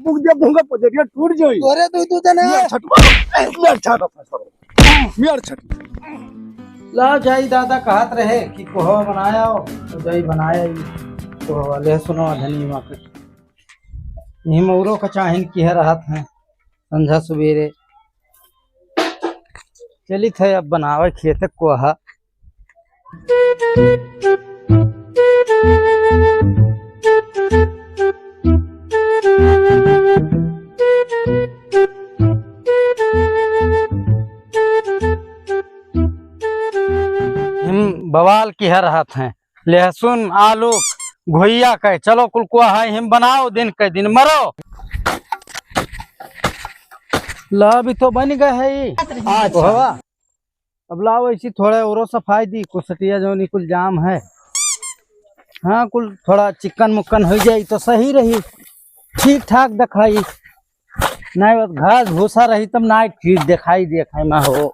मुख दे भूंगा पजरिया टूट जोई तोरे तू जने मेर छटवा मेर छाटा फसरो मेर छट ला जाई दादा कहत रहे कि कोहवा बनाया हो तो जाई बनाया ही कोहवा ले सुनो धनी माके यही मौरो का चाहिन की है राहत है संझा सुबेरे चली थे अब बनावे खेत कोहा हम बवाल की है राहत है लहसुन आलू घोइया के चलो कुल को है हम बनाओ दिन के दिन मरो ला भी तो बन गए है अच्छा अब लाओ ऐसी थोड़ा और सफाई दी कुछ सटिया जो नहीं कुल जाम है हाँ कुल थोड़ा चिकन मुक्कन हो जाए तो सही रही ठीक ठाक दिखाई नहीं बस घास भूसा रही तब ना ठीक दिखाई देखे में हो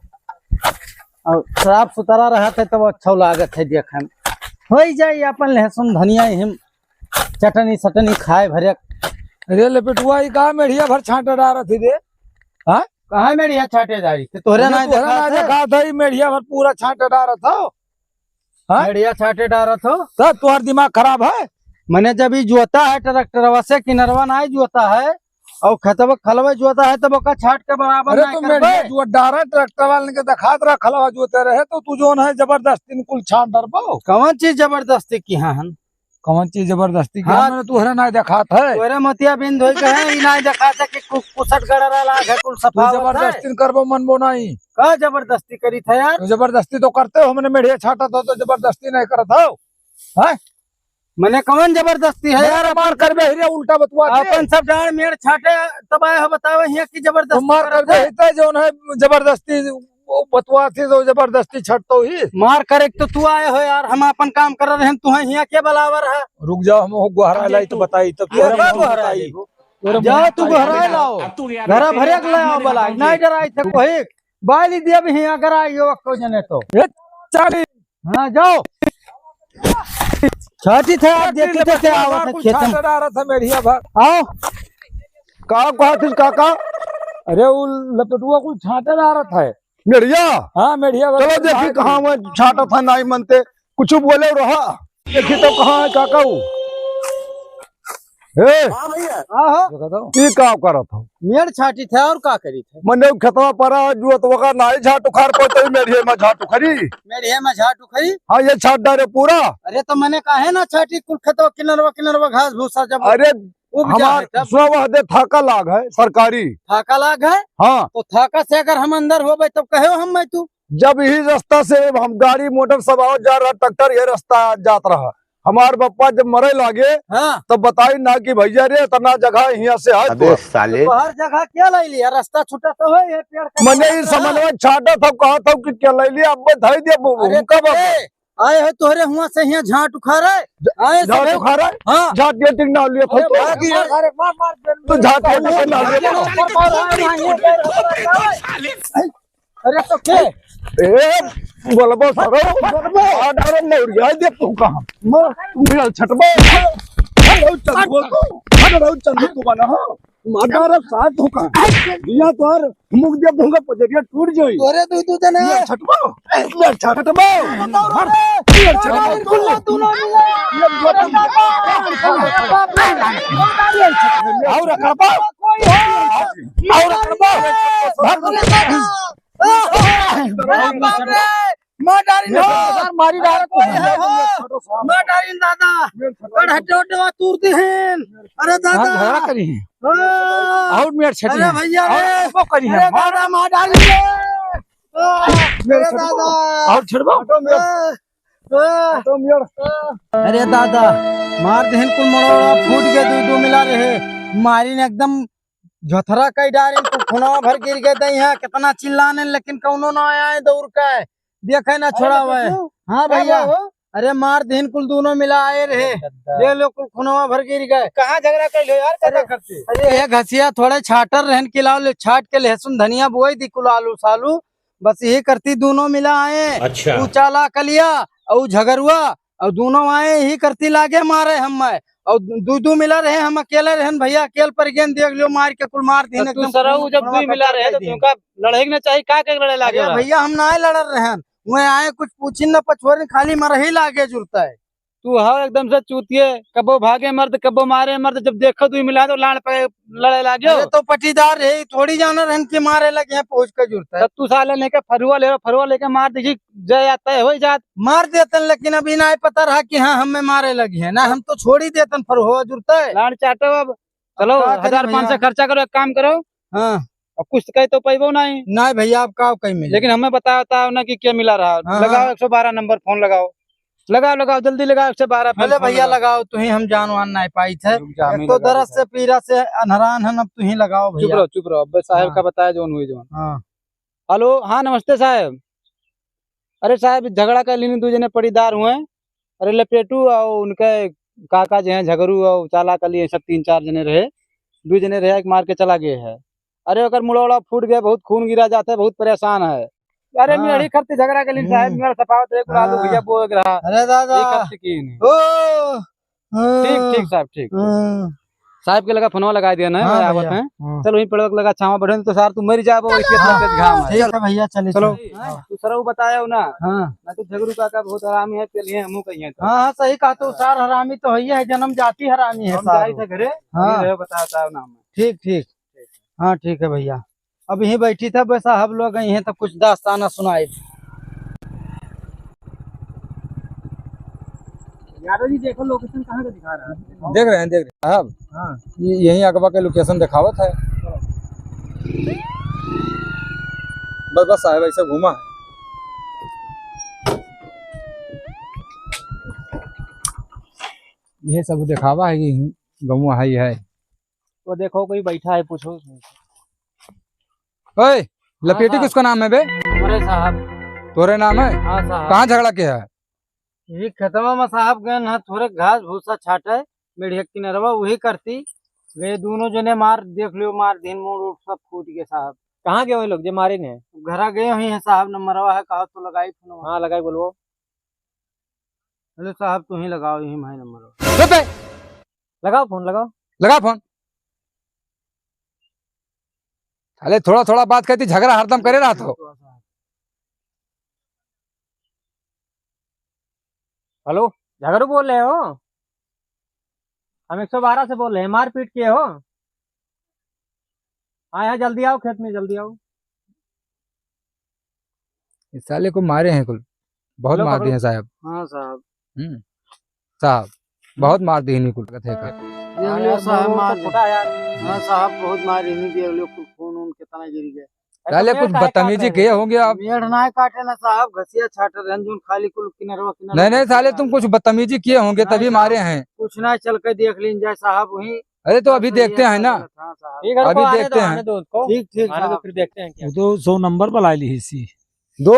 और साफ सुथरा रहते तब अच्छा लागत है देखे में हो जाए अपन लहसुन धनिया हम चटनी सटनी खाए भरे अरे लपेटुआ ई का मेढ़िया भर छाटा डारा थी दे हां कहाँ मेढ़िया छाटे जा रही तोहरे ना देखा था ई मेढ़िया भर पूरा छाटा डारा था हां मेढ़िया छाटे डारा था तो तुम्हारा दिमाग खराब है मैंने जब ही जोता है ट्रैक्टरवा से किनरवा ना जोता है और खतवा खलवा जोता है तब का छाट के बराबर अरे तो मेढ़िया जो डारा ट्रैक्टर वाले के दिखात रहा खलवा जोते रहे तो तू जोन है जबरदस्ती कुल छाट डरबो कौन चीज जबरदस्ती की हन कौन चीज जबरदस्ती की हाँ, मैंने तुहरे ना दिखात है तोरे मतिया बिंद होई कहे ई ना दिखाता कि कुसट गड़रा लाग है कुल सफा जबरदस्ती करबो मन बो नहीं का जबरदस्ती करी था यार तो जबरदस्ती तो करते हो हमने मेढ़िया छाटा था तो जबरदस्ती नहीं करत हो हैं मैंने कौन जबरदस्ती है यार मार कर बे हिरे उल्टा बतवा अपन सब डाड़ मेड़ छाटे तब आए हो बतावे हिया की जबरदस्ती मार कर बे हिते जोन है जबरदस्ती वो बतवा थी तो जबरदस्ती छटतो ही मार करे तो तू आए हो यार हम अपन काम कर रहे हैं तू हिया के बलावर है रुक जाओ हम गुहरा लाई तो बताई तब जाओ तू गुहरा लाओ घरा भरे के ले आओ बला नहीं डराई थे कोई बाली देव हिया कराई हो को जने तो चाली हां जाओ छाटी थे आप देखते थे आवत है खेत में आ रहा था मेढ़िया भर आओ का कहत काका अरे वो लपटुआ को छाटा आ रहा था मेढ़िया हाँ मेढ़िया चलो देखी कहाँ में छाटा था नहीं मनते कुछ बोले रहा देखी तो कहाँ है काका वो ये का करत हो मेड़ छाटी थे और का करी थे मने खेतवा परा जो तो वका नाई झाट उखाड़ पते मेढ़िया में झाट उखड़ी मेढ़िया में झाट उखड़ी हाँ ये छाट डारे पूरा अरे तो मैंने कहा ना छाटी कुल खेतवा किनरवा घास भूसा जब अरे हमार दे थाका लाग है सरकारी थाका लाग है हाँ तो थाका से अगर हम अंदर हो गए तब कहे हम मैं तू जब ही रास्ता से हम गाड़ी मोटर सब आओ जा रहा ट्रैक्टर ये रास्ता जात रहा हमार पप्पा जब मरे लागे हाँ तब बताई ना कि भैया रे इतना जगह यहाँ से है अबे साले तो हर जगह क्या ले लिया रास्ता छूटा तो है ये पेड़ का मैंने ही समझ में छाटा था कहा था कि क्या ले लिया अब धाई दिया कब आए है तोहरे हुआ से यहाँ झाट उखाड़े आए झाट उखाड़ा हाँ झाट ये टिक ना लिया था तो झाट ये टिक ना लिया अरे तो के ए बोलबो सरो आडारो मौरिया दे तू कहां मेरा छटबो हेलो चंदू हेलो चंदू तू बना मादार साथ होका दिया तोर मुख दे भूंगा पजरिया टूट जोई तोरे तू जने छटबो मेरा छटबो तू ना और रखबो और रखबो मारी डाल दादा तूरते हैं अरे दादा करी और मेर छटी अरे भैया वो करी है दादा मार डालिए दादा और छड़बो अरे दादा मार देहन कुल मरोड़ा फूट गए दो मिला रहे मारी ने एकदम झोथरा कई डारे तो खुना भर गिर गए दई है कितना चिल्लाने लेकिन कौनो ना आया दौड़ के देखे ना छोड़ा हुआ है हाँ भैया अरे मार देहन कुल दोनों मिला आए रहे ये लोग कुल खुनवा भर गिर गए कहाँ झगड़ा कर लो यार क्या करते अरे ये घसिया थोड़े छाटर रहन के लाओ छाट के लहसुन धनिया बोई दी कुल आलू सालू बस यही करती दोनों मिला आए अच्छा चाला कलिया और झगरुआ और दोनों आए यही करती लागे मारे हम और दू मिला रहे हम अकेले रहे भैया, अकेले पर गेंद देख लियो मार के कुल मार दी तू सरऊ जब दू मिला रहे तो तुमका लड़े के ना चाहिए, का के लड़े लागे अरे भैया हम ना लड़ रहे हैं, वह आए कुछ पूछी न पछोरे खाली मर ही लागे जुड़ता है। तू हाँ एकदम से चूतिए, कबो भागे मर्द कबो मारे मर्द, जब देखो तू मिला तो लाड़ पे लड़े लागे। अरे तो पटीदार है थोड़ी जाना रहन के मारे लगे हैं पहुंच के जुड़ता है। तब तू साले लेके फरुआ लेके मार दीजिए, जय आता है हो जात मार देतन, लेकिन अभी ना पता रहा कि हाँ हमें मारे लगी है ना, हम तो छोड़ ही देतन फरुआ जुड़ता है। लाड़ चाटो अब चलो, क्या करें 1500 खर्चा करो, एक काम करो हाँ और कुछ कहे तो पैबो नहीं। नहीं भैया आप का कहीं मिले, लेकिन हमें बताओ ना कि क्या मिला रहा। हाँ, लगाओ 112 नंबर फोन लगाओ, लगाओ जल्दी लगाओ 112 पे अरे फोन भैया लगाओ। लगाओ तू ही, हम जानवान नहीं पाई थे, रुक जा, हम ही एक तो लगा दरद से पीरा से अनहरान है, अब तू ही लगाओ भैया। चुप रहो अब साहब हाँ। का बताया जोन हुई जोन। हाँ हेलो हाँ नमस्ते साहब। अरे साहब झगड़ा कर लीनी दू जने पड़ीदार हुए, अरे लपेटू और उनके काका जो है झगड़ू और चाला कर लिए, सब 3-4 जने रहे, 2 जने रहे, एक मार के चला गए है। अरे अगर मुड़ौड़ा फूट गया, बहुत खून गिरा जाता है, बहुत परेशान है। अरे हाँ। मेरी खर्च झगड़ा कर ली साहब, मेरा सफावत एक उड़ा दो हाँ। भैया बोल रहा। अरे दादा ये खर्च की नहीं। ओ ठीक ठीक साहब ठीक। साहब के लगा फोनवा लगा दिया ना, हाँ आवत भैया, है। हाँ। चलो वहीं पड़क लगा छावा बढ़े तो सार तू मर जाबो, इसलिए घाम है। ठीक है भैया चलिए चलो हाँ तू सरऊ बताया ना, हाँ मैं तो झगड़ू काका बहुत आरामी है, चलिए हमू कहिए तो। हाँ सही कहा, तो सार हरामी तो है ही है, जन्म जाति हरामी है हम जाई सार। थे घरे, हाँ। हाँ बताओ नाम। ठीक ठीक हाँ ठीक है भैया, अब यहीं बैठी था वैसा हम लोग गई हैं तो कुछ दास्ताना सुनाए। यादव जी देखो लोकेशन कहाँ का दिखा रहा है। देख रहे हैं साहब, हाँ ये यही अगवा के लोकेशन दिखावत है। बस साहब ऐसे घूमा है। ये सब दिखावा है, ये गमुआ है। तो देखो कोई बैठा है, पूछो। ओए लपेटी हाँ। किसका नाम है बे? अरे साहब। तोरे नाम है? हाँ साहब। कहाँ झगड़ा किया है? ये खतमा में साहब गए ना, थोड़े घास भूसा छाटे मेढ़िया की नरवा वही करती गए, दोनों जने मार देख लियो, मार दिन मुड़ उठ सब फूट गए साहब। कहाँ गए लोग जो मारे ने? घरा गए हुई है साहब, नंबरवा है, कहा तो लगाई फोन। हाँ लगाई बोलो। हेलो साहब तू ही लगाओ, यही भाई नंबर चुप है, लगाओ फोन लगाओ। लगा फोन। अरे थोड़ा थोड़ा बात कहती, झगड़ा हरदम करे रहा तो। हेलो झगड़ू बोल रहे हो? हम 112 से बोल रहे हैं, मार पीट किए हो? हाँ यहाँ जल्दी आओ, खेत में जल्दी आओ। इस साले को मारे हैं कुल, बहुत लो मार पकड़ो। दिए हैं साहब। हाँ साहब साहब बहुत मार दी है कुल कथे का। देख लियो साहब मार तो फुटा यार। हाँ साहब बहुत मारी नहीं, देख लियो खून उन कितना गिर गया। साले कुछ बदतमीजी किए होंगे आप। मेढ़ ना काटे ना साहब, घसिया छाटे रंजून खाली कुल किनरवा किनरवा। नहीं नहीं साले तुम कुछ बदतमीजी किए होंगे तभी मारे हैं। कुछ ना चल के देख लीन जाए साहब वही। अरे तो अभी देखते हैं ना, हाँ साहब ठीक है, अभी रुको, आने देखते दो, हैं। आने दो उसको। ठीक ठीक आने दो, साहब। फिर देखते हैं क्या। तो 100 नंबर पर लाई ली इसी। दो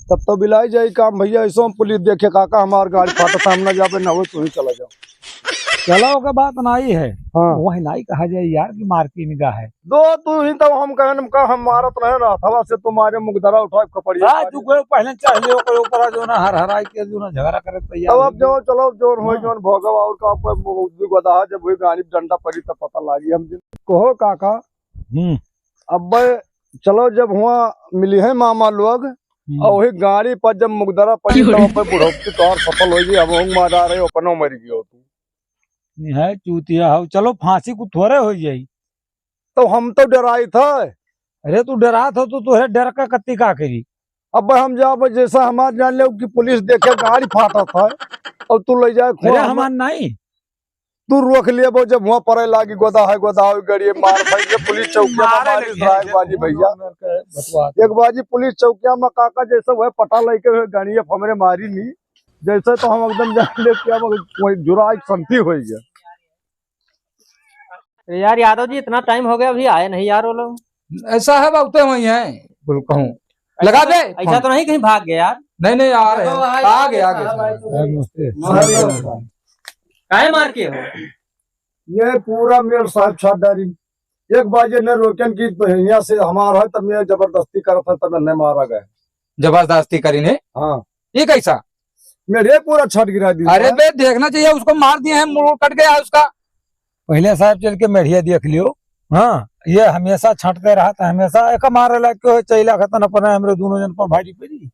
तब तो बिलाई जाई काम भैया, ऐसा हम पुलिस देखे काका हमार गाड़ी फाटा सामने जाबे ना हो तो ही चला जाओ। चलो का बात नाई है, हाँ वही नाई कहा जाए यार की मारती निगाह है। दो तू ही तो हम कहन का हम मारत रहे ना हवा से तुम्हारे मुकदरा उठा के पड़ी। तू कोई पहले चाहिए ओकर ऊपर जो ना हर हराई के जो ना झगड़ा करे तब तैयार अब जो चलो जोन हो जोन भोगवा और का गदा जब हुई गाड़ी डंडा पड़ी तब पता लागी हम कहो काका। अब चलो जब हुआ मिली है मामा लोग और वही गाड़ी पर जब मुकदरा पड़ी तब बुढ़ौती तोर सफल हो गई। अब हम मारा रहे अपनो मर गयो तू है चूतिया हो, चलो फांसी को थोड़े हो जाई। तो हम तो डराई था। अरे तू डरा था तो तुहे डर का कत्ती का करी। अब हम जब जैसा हमार जान ले कि पुलिस देखे गाड़ी फाटा था और तू ले जाए अरे हमार नहीं, तू रोक लिए वो जब वहाँ पड़े लागी गोदा है गड़ी मार भाई के पुलिस चौकिया में मारी ड्राइव बाजी भैया एक बाजी पुलिस चौकिया में काका जैसे वह पटा लेके गाड़ी हमरे मारी नहीं जैसे तो हम एकदम जान ले कि अब कोई जुरा संति हो गया। यार यादव जी इतना टाइम हो गया, अभी आए नहीं यार वो लोग। ऐसा है बहुते वही हैं बोल कहूँ लगा दे। ऐसा तो नहीं कहीं भाग गए यार? नहीं नहीं आ रहे हैं, आगे आगे। काहे मार के हो? ये पूरा मेरे साहब छादारी एक बाजी ने रोकन की तो यहाँ से हमारा है तब मैं जबरदस्ती करता तब नहीं मारा गया। जबरदस्ती करी ने? हाँ ये कैसा? मेरे पूरा छट गिरा दी अरे बे देखना चाहिए, उसको मार दिए हैं, मुंह कट गया उसका। पहले साहब चल के मेढ़िया देख लियो। हाँ, ये हमेशा छटते रहा था, हमेशा एक मारे लग के चैला खतन अपने हमरे दोनों जन पर भारी पड़ी।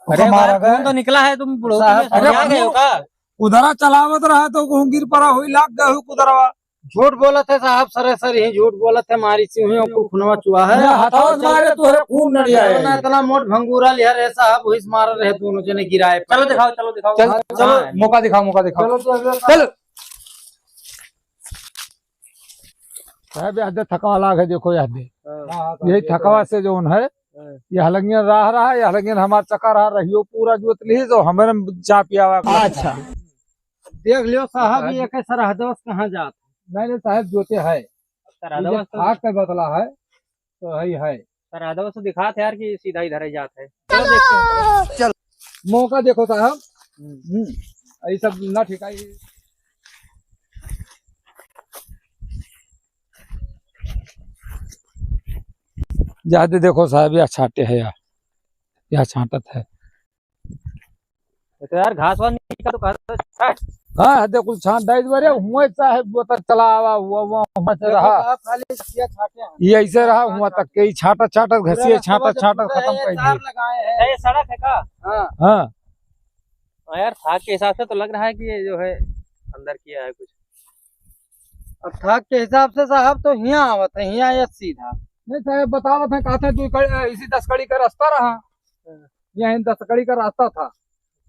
अरे मारा खून तो निकला है, तुम बुढ़ो साहब, तुम्हें समझा गए हो का? उधरा चलावत रहा तो कहूं गिर पड़ा हुई, लाग गए हो कुदरवा। झूठ बोला थे साहब, सरासर ही झूठ बोला थे, मारी सी हुई को खुनवा चुआ है। हथौड़ मारे तोहरे खून नड़िया है। इतना मोट भंगूरा लिया रहे साहब, वही से मार रहे दोनों जने गिराए। चलो दिखाओ, चलो दिखाओ। चलो मौका दिखाओ, मौका दिखाओ। चल साहब याद थकावा लाग है, देखो याद यही थकावा से जो है ये हलंगियन रहा है, ये हलंगियन हमार चका रहियो पूरा जोत ली तो हमें चा पिया। अच्छा देख लियो साहब, ये के सरहदों कहाँ जात? नहीं साहब जोते है, सरहदवा से आग का बदला है तो है। सरहदवा से दिखा थे यार कि सीधा इधर ही जात है। मौका देखो साहब, ये सब ना ठिकाई। ज्यादा देखो साहब, यह छाटे है यार, यह छाटत है। तो यार घास वास निकला तो घर हाँ देखो छाट डाइज बरे हुआ साहब, वो तक चला आवा हुआ से रहा, खाली छाटे हैं। ये ऐसे रहा हुआ तक के छाटत छाटत घसिए छाटत छाटत खत्म कर दिए। लगाए हैं। ये सड़क है का? हाँ हाँ यार थाक के हिसाब से तो लग रहा है कि ये जो है अंदर किया है कुछ। अब थाक के हिसाब से साहब तो यहाँ आवत है, यहाँ ये सीधा। नहीं साहब बतावत है, कहा था तू इसी 10 कड़ी का रास्ता रहा, यहाँ 10 कड़ी का रास्ता था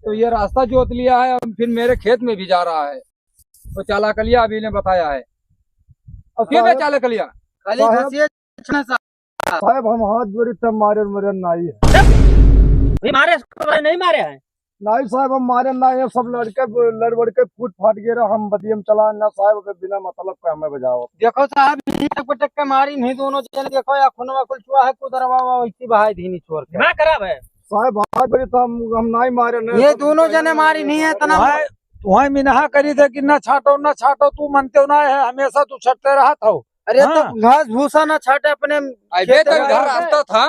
तो ये रास्ता जोत लिया है, और फिर मेरे खेत में भी जा रहा है। तो चाला कलिया अभी ने बताया है। और फिर मैं चाला कलिया खाली घसिए साहब हम हाथ जोड़ी तब मारे मरे नाई है। भी मारे इसको नहीं मारे हैं? नाई साहब हम मारे ना है, सब लड़के लड़ बड़ के फूट फाट गए, हम बदियम चला ना साहब के बिना मतलब का हमें बजाओ। देखो साहब, पटक के मारी नहीं दोनों जने, देखो या खुनवा कुल चुआ है, कुदरवा वैसी बहाई धीनी छोड़ के। दिमाग खराब है साहब हाथ जोड़ी तो हम नाई मारे ना, ये दोनों जने मारी नहीं है तना। तुम्हें मिनहा करी थे कि ना छाटो तू मनते ना है, हमेशा तू छटते रहा था। अरे हाँ। तो घास भूसा ना छाटे अपने अबे तो इधर रास्ता था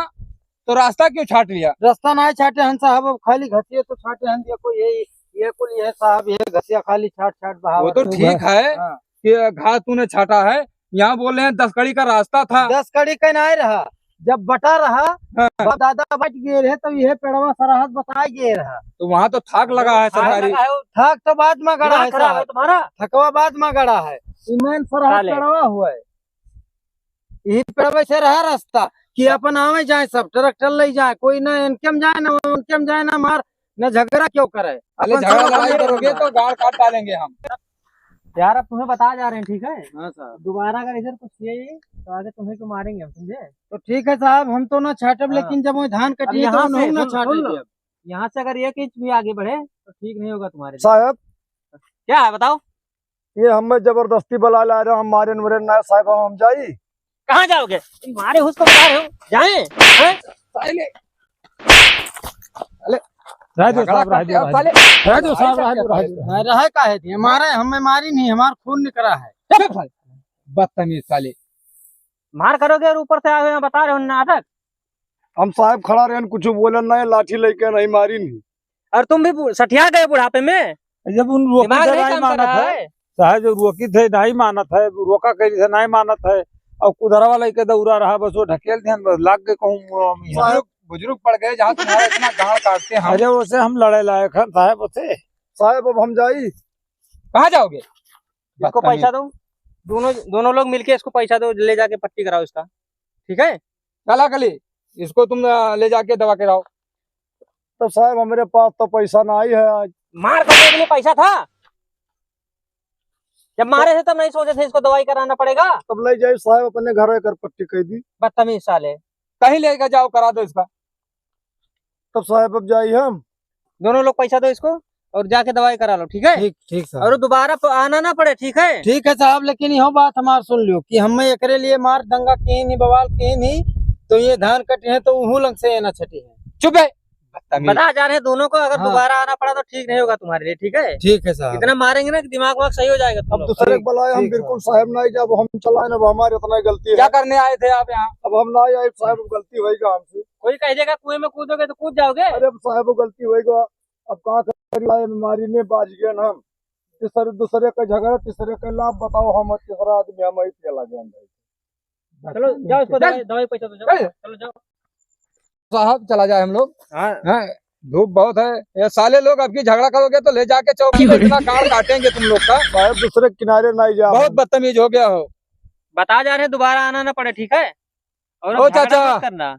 तो रास्ता क्यों छाट लिया? रास्ता ना छाटे हन साहब, अब खाली घसिए तो छाटे हन। देखो ये कुल ये साहब, ये घसिया खाली छाट छाट बहाव। वो तो ठीक है कि घास तूने छाटा है, यहाँ बोल रहे हैं 10 कड़ी का रास्ता था। 10 कड़ी का नहीं रहा, जब बटा रहा दादा बच गए रहे तब यह पेड़वा सरहद बताए गए रहा। तो वहाँ तो थाक लगा है सरकारी। थक तो बाद में गड़ा है खराब है साहब, तुम्हारा। थकवा बाद में गड़ा है। मेन सरहद साले। पेड़वा हुआ है, यही पेड़वा से रहा रास्ता कि अपन आवे जाए, सब ट्रैक्टर ले जाए, कोई ना इनके में जाए ना उनके में जाए, ना मार न झगड़ा क्यों करे। अरे अपन झगड़ा सब लड़ाई अपने- करोगे तो गाड़ काट डालेंगे हम। यार अब तुम्हें बता जा रहे हैं, ठीक है? हाँ साहब, दोबारा अगर इधर कुछ किए तो आगे तुम्हें को मारेंगे हम, समझे? तो ठीक है साहब, हम तो ना छाटब, हाँ। लेकिन जब वो धान अब कटिए यहाँ तो से हम ना सुन छाटे। लो, यहाँ से अगर 1 इंच भी आगे बढ़े तो ठीक नहीं होगा तुम्हारे लिए। साहब क्या है बताओ? ये हमें जबरदस्ती बुला ला रहे, हम मारे मरे ना साहब, हम जाई। कहाँ जाओगे? मारे उसको बता रहे हो, जाए? राजू साहब राजू साहब रहे काहे थी हमारे, हमें मारी नहीं, हमारा खून निकला है। बदतमीज साले। मार करोगे और ऊपर से आए हुए हैं बता रहे हो नाटक। हम साहब खड़ा रहे कुछ बोलन नहीं, लाठी लेके नहीं मारी नहीं। और तुम भी सठिया गए बुढ़ापे में, जब उन रोकी दिमाग थे नहीं नहीं काम कर मानत रहा है है। साहब, जो रोकी थे नहीं मानत है, रोका करी थे नहीं मानत है, और कुदरवा लेके दौड़ा रहा, बस वो ढकेल ध्यान बस लाग के कहूँ बुजुर्ग पड़ गए जहाँ तुम्हारा इतना गाड़ काटते हैं। अरे उसे हम लड़े लायक हैं साहब, उसे साहब अब हम जाई। कहाँ जाओगे? इसको पैसा दो, दोनों लोग मिलके इसको पैसा दो, ले जाके पट्टी कराओ इसका, ठीक है? कला कली इसको तुम ले जाके दवा कराओ। तो साहब हमारे पास तो पैसा ना आई है आज। मार करने के लिए पैसा था, जब मारे थे तब नहीं सोचे थे इसको दवाई कराना पड़ेगा। तब ले जाए साहब, अपने घर कर पट्टी कह दी। बदतमीज साले। कहीं लेकर जाओ, करा दो इसका। तब साहब अब जाई हम। दोनों लोग पैसा दो इसको और जाके दवाई करा लो, ठीक है? ठीक ठीक साहब, और दोबारा आना ना पड़े, ठीक है? ठीक है साहब, लेकिन यह बात हमार सुन लियो कि हमें एकरे लिए मार दंगा किए नहीं, बवाल किए नहीं, तो ये धान कटे हैं तो उहू लंग से ना छटी है। चुप है, बदतमीज। बता जा रहे हैं दोनों को, अगर हाँ। दोबारा आना पड़ा तो ठीक नहीं होगा तुम्हारे लिए, ठीक है? ठीक है साहब, इतना मारेंगे ना कि दिमाग वाग सही हो जाएगा तुम अब लोग। दूसरे को बुलाए हम, ठीक है। बिल्कुल साहब नहीं, जब हम चलाए अब हमारी इतना गलती क्या है। करने आए थे आप यहाँ? अब हम ना आए साहब, गलती होगा हमसे। कोई कह देगा कुएं में कूदोगे तो कूद जाओगे। अरे अब साहब गलती होगा, अब का करी बीमारी में बाज गए ना हम। तीसरे दूसरे का झगड़ा, तीसरे का लाभ बताओ, हम तीसरा आदमी हम ही पे लगे हैं। चलो जाओ, इसको चल। दवाई पैसा दो, जाओ चल। चलो जाओ। साहब चला जाए हम लोग। हाँ हैं, धूप बहुत है, ये साले लोग अब की झगड़ा करोगे तो ले जाके चौकी पे इतना गाड़ काटेंगे तुम लोग का। साहब दूसरे किनारे नहीं जा। बहुत बदतमीज हो गया हो। बता जा रहे हैं, दोबारा आना ना पड़े, ठीक है? और ओ अब झगड़ा चाचा। मत करना।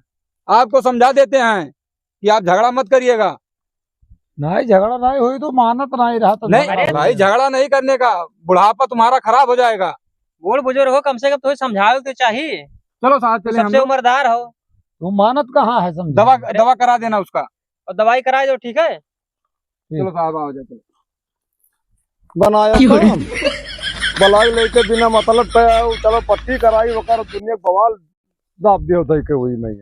आपको समझा देते हैं कि आप झगड़ा मत करिएगा। नहीं झगड़ा नहीं हुई तो मानत नहीं रहा तो नहीं भाई, झगड़ा नहीं करने का, बुढ़ापा तुम्हारा खराब हो जाएगा। बूढ़ बुजुर्ग हो, कम से कम तो समझाओ तो चाहिए। चलो साथ चले हम सबसे लोग। उम्रदार हो। तुम मानत कहाँ है समझ दवा करा देना उसका। और दवाई करा दो, ठीक है? चलो साहब आओ जाओ, चलो। बनाया काम बलाई लेके बिना मतलब पे चलो पट्टी कराई वकर दुनिया बवाल दाब दियो दई के हुई नहीं।